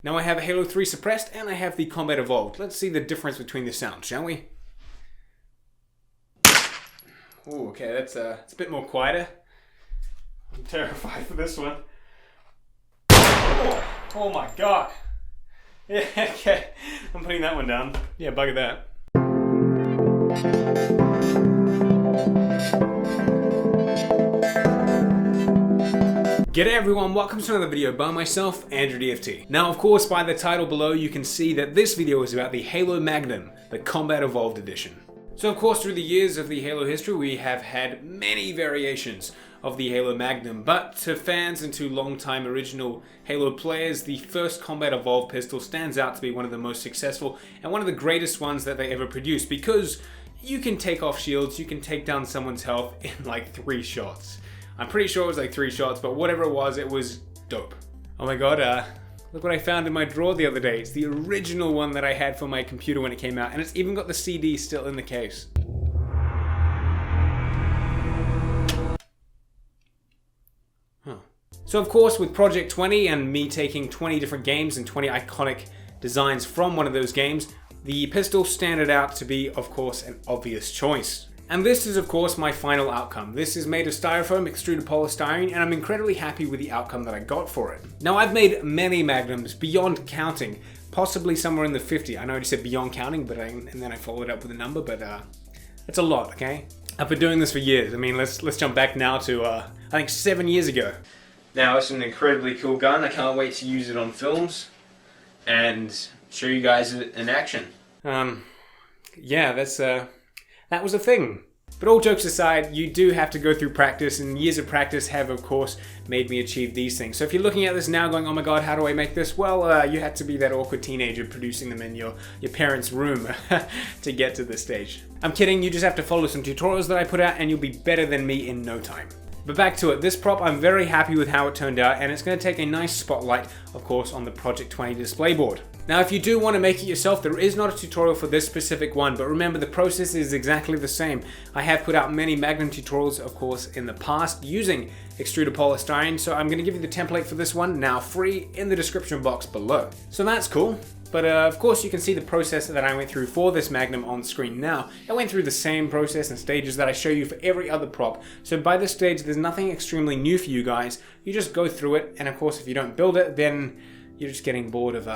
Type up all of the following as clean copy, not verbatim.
Now I have Halo 3 suppressed and I have the combat evolved. Let's see the difference between the sounds, shall we? Ooh, okay, it's a bit more quieter. I'm terrified for this one. Oh my god. Yeah, okay. I'm putting that one down. Yeah, bugger that. G'day everyone, welcome to another video by myself, Andrew DFT. Now of course by the title below you can see that this video is about the Halo Magnum, the Combat Evolved Edition. So of course through the years of the Halo history we have had many variations of the Halo Magnum, but to fans and to long-time original Halo players, the first Combat Evolved pistol stands out to be one of the most successful and one of the greatest ones that they ever produced, because you can take off shields, you can take down someone's health in like 3 shots. I'm pretty sure it was like 3 shots, but whatever it was dope. Oh my god, look what I found in my drawer the other day. It's the original one that I had for my computer when it came out, and it's even got the CD still in the case. Huh. So of course with Project 20 and me taking 20 different games and 20 iconic designs from one of those games, the pistol standard out to be, of course, an obvious choice. And this is of course my final outcome. This is made of styrofoam, extruded polystyrene, and I'm incredibly happy with the outcome that I got for it. Now I've made many Magnums beyond counting, possibly somewhere in the 50. I know I just said beyond counting, but and then I followed up with a number, but it's a lot, okay? I've been doing this for years. I mean, let's jump back now to I think 7 years ago. Now it's an incredibly cool gun. I can't wait to use it on films and show you guys it in action. Yeah, that was a thing. But all jokes aside, you do have to go through practice, and years of practice have of course made me achieve these things. So if you're looking at this now going, oh my god, how do I make this? Well, you had to be that awkward teenager producing them in your parents' room to get to this stage. I'm kidding, you just have to follow some tutorials that I put out and you'll be better than me in no time. But back to it, this prop I'm very happy with how it turned out, and it's going to take a nice spotlight, of course, on the Project 20 display board. Now if you do want to make it yourself, there is not a tutorial for this specific one, but remember the process is exactly the same. I have put out many Magnum tutorials, of course, in the past using extruded polystyrene, so I'm going to give you the template for this one now free in the description box below. So that's cool. But of course you can see the process that I went through for this Magnum on screen now. I went through the same process and stages that I show you for every other prop. So by this stage there's nothing extremely new for you guys. You just go through it, and of course if you don't build it, then you're just getting bored of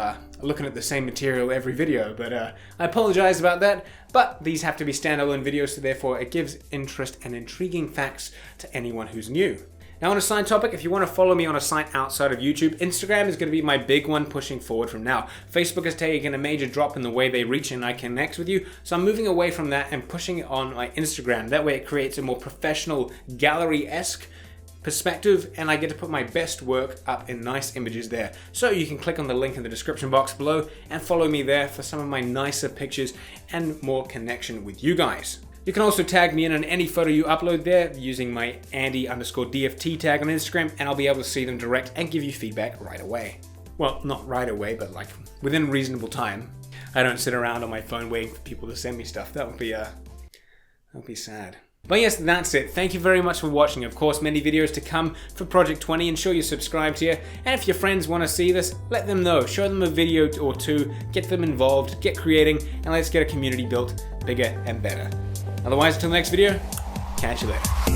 looking at the same material every video. But I apologize about that, but these have to be standalone videos, so therefore it gives interest and intriguing facts to anyone who's new. Now on a side topic, if you want to follow me on a site outside of YouTube, Instagram is going to be my big one pushing forward from now. Facebook has taken a major drop in the way they reach and I connect with you, so I'm moving away from that and pushing it on my Instagram. That way it creates a more professional, gallery-esque perspective, and I get to put my best work up in nice images there. So you can click on the link in the description box below and follow me there for some of my nicer pictures and more connection with you guys. You can also tag me in on any photo you upload there using my Andy_DFT tag on Instagram, and I'll be able to see them direct and give you feedback right away. Well, not right away, but like within reasonable time. I don't sit around on my phone waiting for people to send me stuff. That would be sad. But yes, that's it. Thank you very much for watching. Of course, many videos to come for Project 20, and sure you're subscribed here. And if your friends want to see this, let them know. Show them a video or two, get them involved, get creating, and let's get a community built bigger and better. Otherwise, until the next video, catch you later.